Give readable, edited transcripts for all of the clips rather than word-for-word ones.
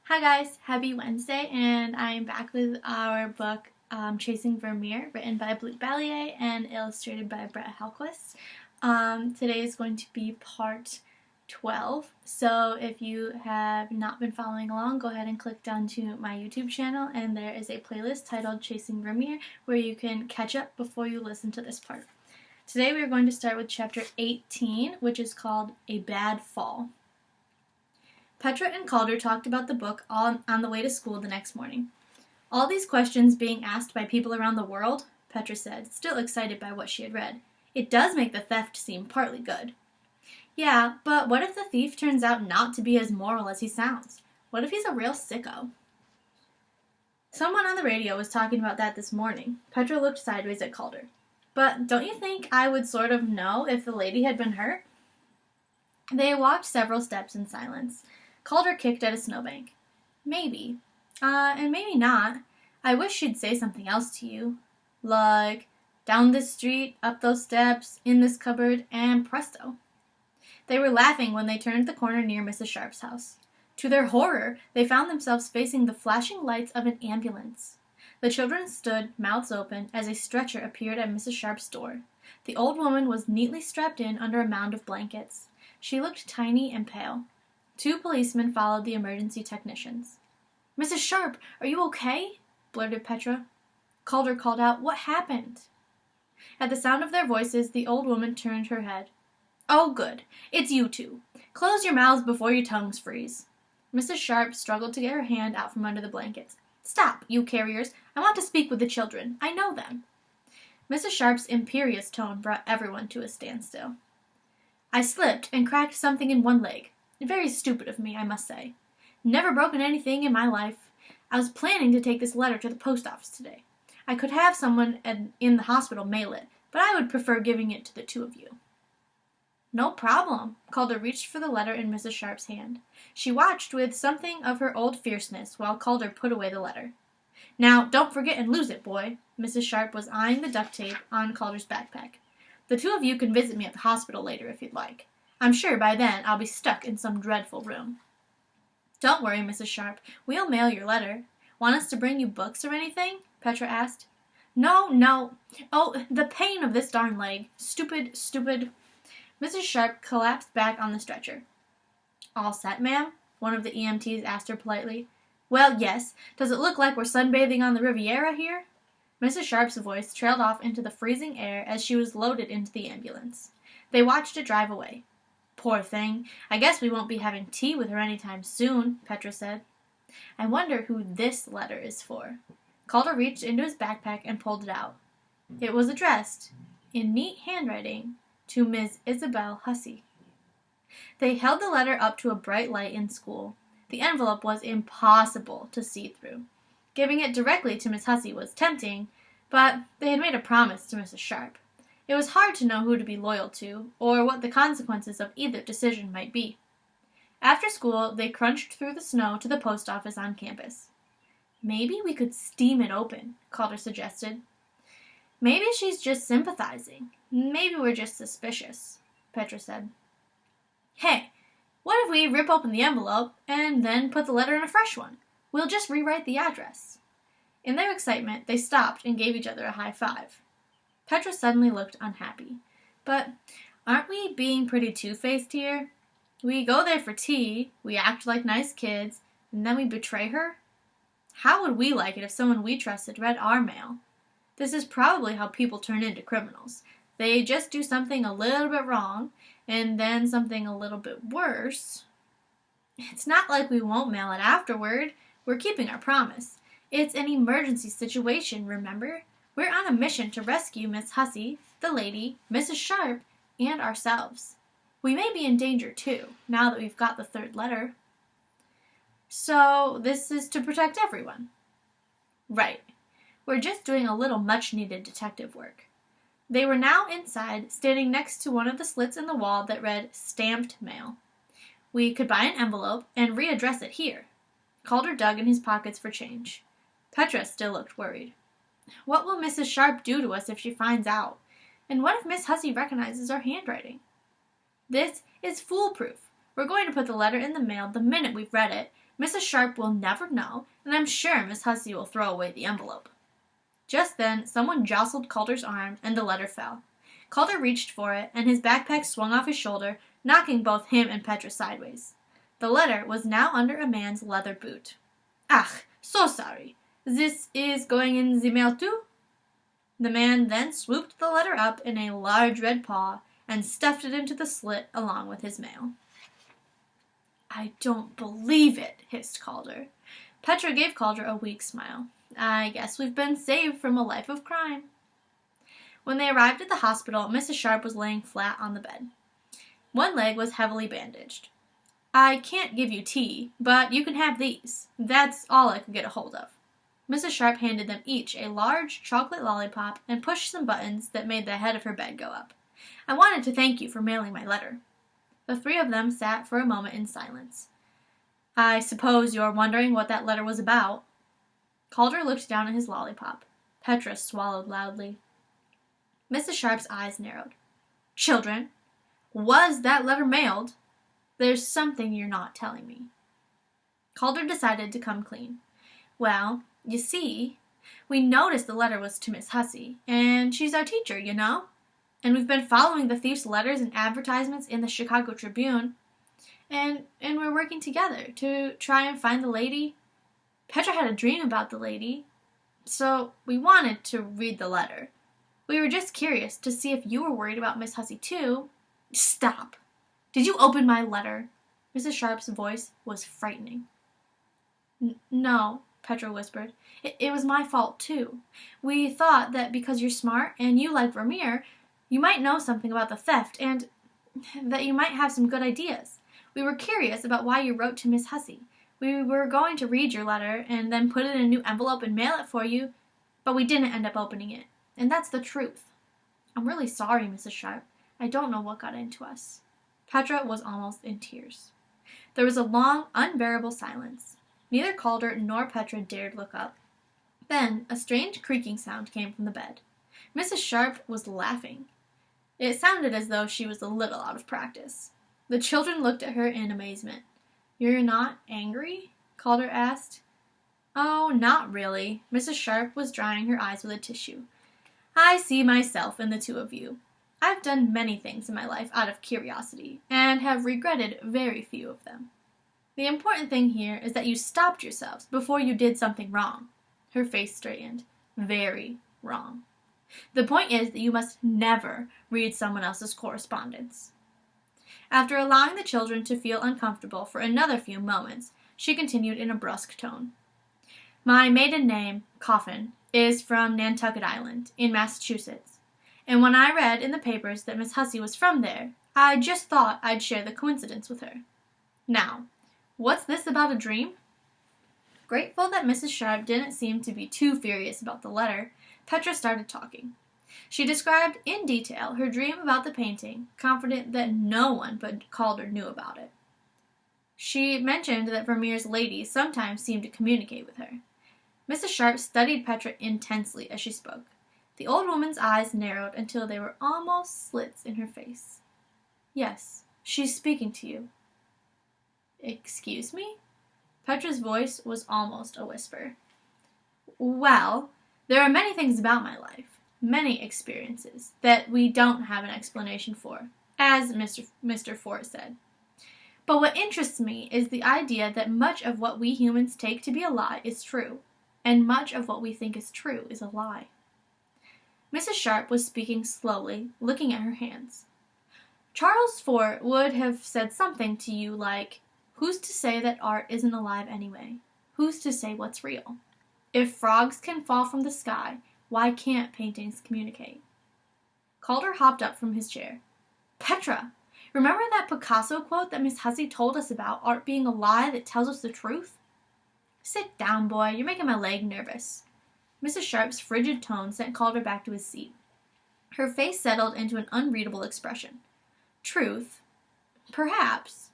Hi guys, happy Wednesday, and I'm back with our book Chasing Vermeer, written by Blue Balliett and illustrated by Brett Helquist. Today is going to be part 12, so if you have not been following along, go ahead and click down to my YouTube channel, and there is a playlist titled Chasing Vermeer where you can catch up before you listen to this part. Today we are going to start with chapter 18, which is called A Bad Fall. Petra and Calder talked about the book on the way to school the next morning. All these questions being asked by people around the world, Petra said, still excited by what she had read. It does make the theft seem partly good. Yeah, but what if the thief turns out not to be as moral as he sounds? What if he's a real sicko? Someone on the radio was talking about that this morning. Petra looked sideways at Calder. But don't you think I would sort of know if the lady had been hurt? They walked several steps in silence. Calder kicked at a snowbank. Maybe. And maybe not. I wish she'd say something else to you. Like, down this street, up those steps, in this cupboard, and presto. They were laughing when they turned the corner near Mrs. Sharp's house. To their horror, they found themselves facing the flashing lights of an ambulance. The children stood, mouths open, as a stretcher appeared at Mrs. Sharp's door. The old woman was neatly strapped in under a mound of blankets. She looked tiny and pale. 2 policemen followed the emergency technicians. "Mrs. Sharp, are you okay?" blurted Petra. Calder called out, "What happened?" At the sound of their voices, the old woman turned her head. "Oh, good. It's you two. Close your mouths before your tongues freeze." Mrs. Sharp struggled to get her hand out from under the blankets. "Stop, you carriers. I want to speak with the children. I know them." Mrs. Sharp's imperious tone brought everyone to a standstill. "I slipped and cracked something in one leg. Very stupid of me, I must say. Never broken anything in my life. I was planning to take this letter to the post office today. I could have someone in the hospital mail it, but I would prefer giving it to the 2 of you." "No problem." Calder reached for the letter in Mrs. Sharp's hand. She watched with something of her old fierceness while Calder put away the letter. "Now, don't forget and lose it, boy." Mrs. Sharp was eyeing the duct tape on Calder's backpack. "The 2 of you can visit me at the hospital later if you'd like. I'm sure by then I'll be stuck in some dreadful room." "Don't worry, Mrs. Sharp. We'll mail your letter. Want us to bring you books or anything?" Petra asked. No. Oh, the pain of this darn leg. Stupid. Mrs. Sharp collapsed back on the stretcher. "All set, ma'am?" one of the EMTs asked her politely. "Well, yes. Does it look like we're sunbathing on the Riviera here?" Mrs. Sharp's voice trailed off into the freezing air as she was loaded into the ambulance. They watched it drive away. "Poor thing. I guess we won't be having tea with her any time soon," Petra said. "I wonder who this letter is for." Calder reached into his backpack and pulled it out. It was addressed, in neat handwriting, to Miss Isabel Hussey. They held the letter up to a bright light in school. The envelope was impossible to see through. Giving it directly to Miss Hussey was tempting, but they had made a promise to Mrs. Sharp. It was hard to know who to be loyal to, or what the consequences of either decision might be. After school, they crunched through the snow to the post office on campus. "Maybe we could steam it open," Calder suggested. "Maybe she's just sympathizing. Maybe we're just suspicious," Petra said. "Hey, what if we rip open the envelope and then put the letter in a fresh one? We'll just rewrite the address." In their excitement, they stopped and gave each other a high five. Petra suddenly looked unhappy. "But aren't we being pretty two-faced here? We go there for tea, we act like nice kids, and then we betray her? How would we like it if someone we trusted read our mail? This is probably how people turn into criminals. They just do something a little bit wrong, and then something a little bit worse. It's not like we won't mail it afterward. We're keeping our promise. It's an emergency situation, remember? We're on a mission to rescue Miss Hussey, the lady, Mrs. Sharp, and ourselves. We may be in danger, too, now that we've got the 3rd letter." "So this is to protect everyone?" "Right. We're just doing a little much-needed detective work." They were now inside, standing next to one of the slits in the wall that read "Stamped Mail." "We could buy an envelope and readdress it here." Calder dug in his pockets for change. Petra still looked worried. "What will Mrs. Sharp do to us if she finds out? And what if Miss Hussey recognizes our handwriting?" "This is foolproof. We're going to put the letter in the mail the minute we've read it, Mrs. Sharp will never know, and I'm sure Miss Hussey will throw away the envelope." Just then, someone jostled Calder's arm, and the letter fell. Calder reached for it, and his backpack swung off his shoulder, knocking both him and Petra sideways. The letter was now under a man's leather boot. "Ach, so sorry. This is going in the mail too?" The man then swooped the letter up in a large red paw and stuffed it into the slit along with his mail. "I don't believe it," hissed Calder. Petra gave Calder a weak smile. "I guess we've been saved from a life of crime." When they arrived at the hospital, Mrs. Sharp was laying flat on the bed. One leg was heavily bandaged. "I can't give you tea, but you can have these. That's all I could get a hold of." Mrs. Sharp handed them each a large chocolate lollipop and pushed some buttons that made the head of her bed go up. "I wanted to thank you for mailing my letter." The three of them sat for a moment in silence. "I suppose you're wondering what that letter was about?" Calder looked down at his lollipop. Petra swallowed loudly. Mrs. Sharp's eyes narrowed. "Children, was that letter mailed? There's something you're not telling me." Calder decided to come clean. "Well, you see, we noticed the letter was to Miss Hussey, and she's our teacher, you know. And we've been following the thief's letters and advertisements in the Chicago Tribune, and we're working together to try and find the lady. Petra had a dream about the lady, so we wanted to read the letter. We were just curious to see if you were worried about Miss Hussey too." "Stop! Did you open my letter?" Mrs. Sharp's voice was frightening. No," Petra whispered. It was my fault, too. We thought that because you're smart and you like Vermeer, you might know something about the theft and that you might have some good ideas. We were curious about why you wrote to Miss Hussey. We were going to read your letter and then put it in a new envelope and mail it for you, but we didn't end up opening it. And that's the truth. I'm really sorry, Mrs. Sharp. I don't know what got into us." Petra was almost in tears. There was a long, unbearable silence. Neither Calder nor Petra dared look up. Then a strange creaking sound came from the bed. Mrs. Sharp was laughing. It sounded as though she was a little out of practice. The children looked at her in amazement. "You're not angry?" Calder asked. "Oh, not really." Mrs. Sharp was drying her eyes with a tissue. "I see myself in the two of you. I've done many things in my life out of curiosity, and have regretted very few of them. The important thing here is that you stopped yourselves before you did something wrong." Her face straightened. "Very wrong. The point is that you must never read someone else's correspondence." After allowing the children to feel uncomfortable for another few moments, she continued in a brusque tone. "My maiden name, Coffin, is from Nantucket Island, in Massachusetts, and when I read in the papers that Miss Hussey was from there, I just thought I'd share the coincidence with her. Now, what's this about a dream?" Grateful that Mrs. Sharp didn't seem to be too furious about the letter, Petra started talking. She described in detail her dream about the painting, confident that no one but Calder knew about it. She mentioned that Vermeer's ladies sometimes seemed to communicate with her. Mrs. Sharp studied Petra intensely as she spoke. The old woman's eyes narrowed until they were almost slits in her face. "Yes, she's speaking to you." "Excuse me?" Petra's voice was almost a whisper. "Well, there are many things about my life, many experiences, that we don't have an explanation for, as Mr. Fort said. But what interests me is the idea that much of what we humans take to be a lie is true, and much of what we think is true is a lie." Mrs. Sharp was speaking slowly, looking at her hands. "Charles Fort would have said something to you like, 'Who's to say that art isn't alive anyway? Who's to say what's real? If frogs can fall from the sky, why can't paintings communicate?'" Calder hopped up from his chair. "Petra, remember that Picasso quote that Miss Hussey told us about art being a lie that tells us the truth?" "Sit down, boy. You're making my leg nervous." Mrs. Sharp's frigid tone sent Calder back to his seat. Her face settled into an unreadable expression. "Truth? Perhaps.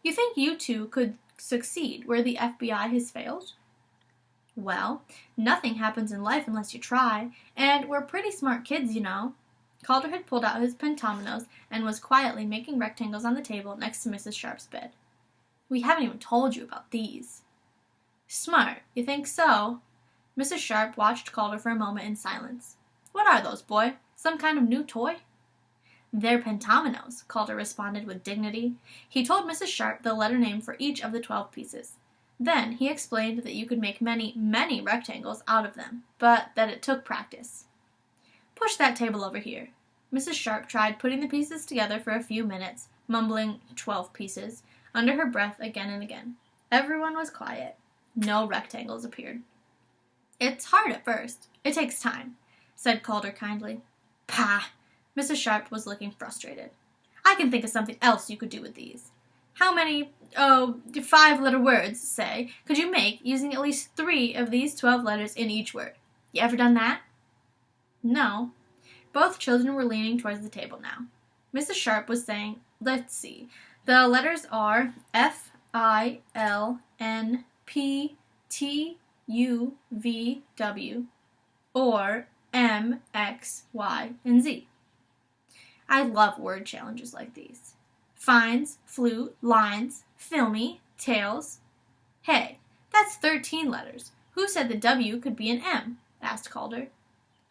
You think you two could succeed where the FBI has failed?" "Well, nothing happens in life unless you try, and we're pretty smart kids, you know." Calder had pulled out his pentominoes and was quietly making rectangles on the table next to Mrs. Sharp's bed. We haven't even told you about these." "Smart. You think so?" Mrs. Sharp watched Calder for a moment in silence. "What are those, boy? Some kind of new toy?" "They're pentominoes," Calder responded with dignity. He told Mrs. Sharp the letter name for each of the 12 pieces. Then he explained that you could make many, many rectangles out of them, but that it took practice. "Push that table over here." Mrs. Sharp tried putting the pieces together for a few minutes, mumbling 12 pieces, under her breath again and again. Everyone was quiet. No rectangles appeared. "It's hard at first. It takes time," said Calder kindly. "Pah!" Mrs. Sharp was looking frustrated. "I can think of something else you could do with these. How many, 5-letter words, say, could you make using at least 3 of these 12 letters in each word? You ever done that?" "No." Both children were leaning towards the table now. Mrs. Sharp was saying, "Let's see. The letters are FILNPTUVW or M, X, Y, and Z. I love word challenges like these. Fines, flute, lines, filmy, tails. Hey, that's 13 letters. Who said the W could be an M?" asked Calder.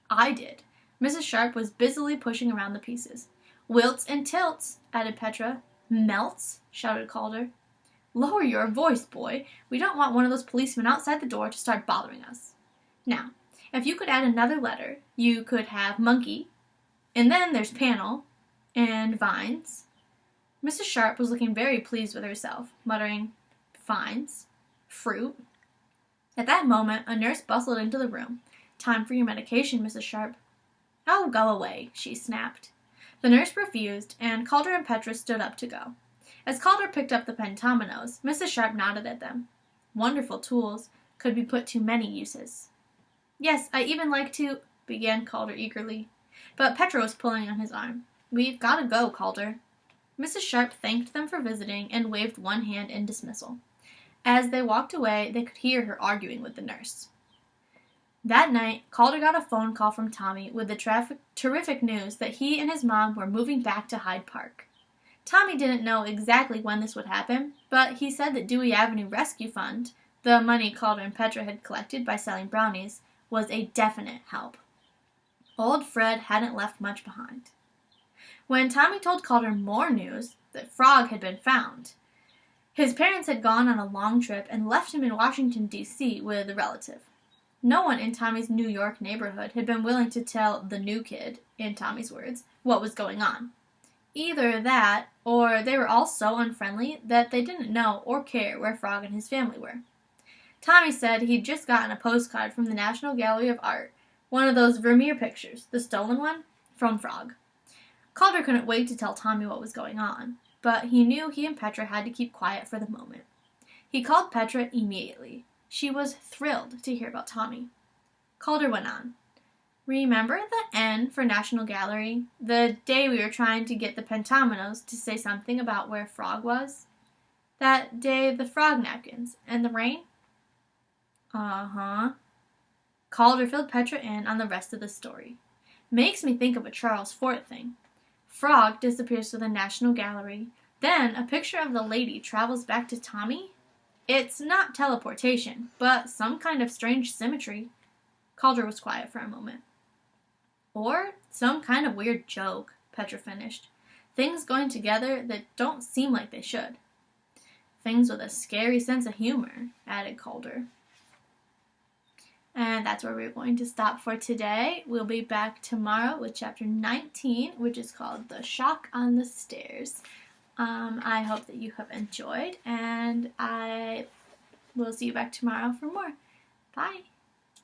"I did." Mrs. Sharp was busily pushing around the pieces. "Wilts and tilts," added Petra. "Melts," shouted Calder. "Lower your voice, boy. We don't want one of those policemen outside the door to start bothering us. Now, if you could add another letter, you could have monkey, and then there's panel, and vines." Mrs. Sharp was looking very pleased with herself, muttering, "Vines, fruit." At that moment, a nurse bustled into the room. "Time for your medication, Mrs. Sharp." "Oh, go away," she snapped. The nurse refused, and Calder and Petra stood up to go. As Calder picked up the pentominoes, Mrs. Sharp nodded at them. Wonderful tools, could be put to many uses. "Yes, I even like to," began Calder eagerly. But Petra was pulling on his arm. "We've got to go, Calder." Mrs. Sharp thanked them for visiting and waved one hand in dismissal. As they walked away, they could hear her arguing with the nurse. That night, Calder got a phone call from Tommy with the terrific news that he and his mom were moving back to Hyde Park. Tommy didn't know exactly when this would happen, but he said that Dewey Avenue Rescue Fund, the money Calder and Petra had collected by selling brownies, was a definite help. Old Fred hadn't left much behind. When Tommy told Calder more news, that Frog had been found. His parents had gone on a long trip and left him in Washington, D.C. with a relative. No one in Tommy's New York neighborhood had been willing to tell the new kid, in Tommy's words, what was going on. Either that, or they were all so unfriendly that they didn't know or care where Frog and his family were. Tommy said he'd just gotten a postcard from the National Gallery of Art, one of those Vermeer pictures, the stolen one, from Frog. Calder couldn't wait to tell Tommy what was going on, but he knew he and Petra had to keep quiet for the moment. He called Petra immediately. She was thrilled to hear about Tommy. Calder went on. "Remember the N for National Gallery? The day we were trying to get the pentominoes to say something about where Frog was? That day of the frog napkins and the rain?" "Uh-huh." Calder filled Petra in on the rest of the story. "Makes me think of a Charles Fort thing. Frog disappears to the National Gallery. Then a picture of the lady travels back to Tommy? It's not teleportation, but some kind of strange symmetry." Calder was quiet for a moment. "Or some kind of weird joke," Petra finished. "Things going together that don't seem like they should." "Things with a scary sense of humor," added Calder. And that's where we're going to stop for today. We'll be back tomorrow with chapter 19, which is called The Shock on the Stairs. I hope that you have enjoyed, and I will see you back tomorrow for more. Bye!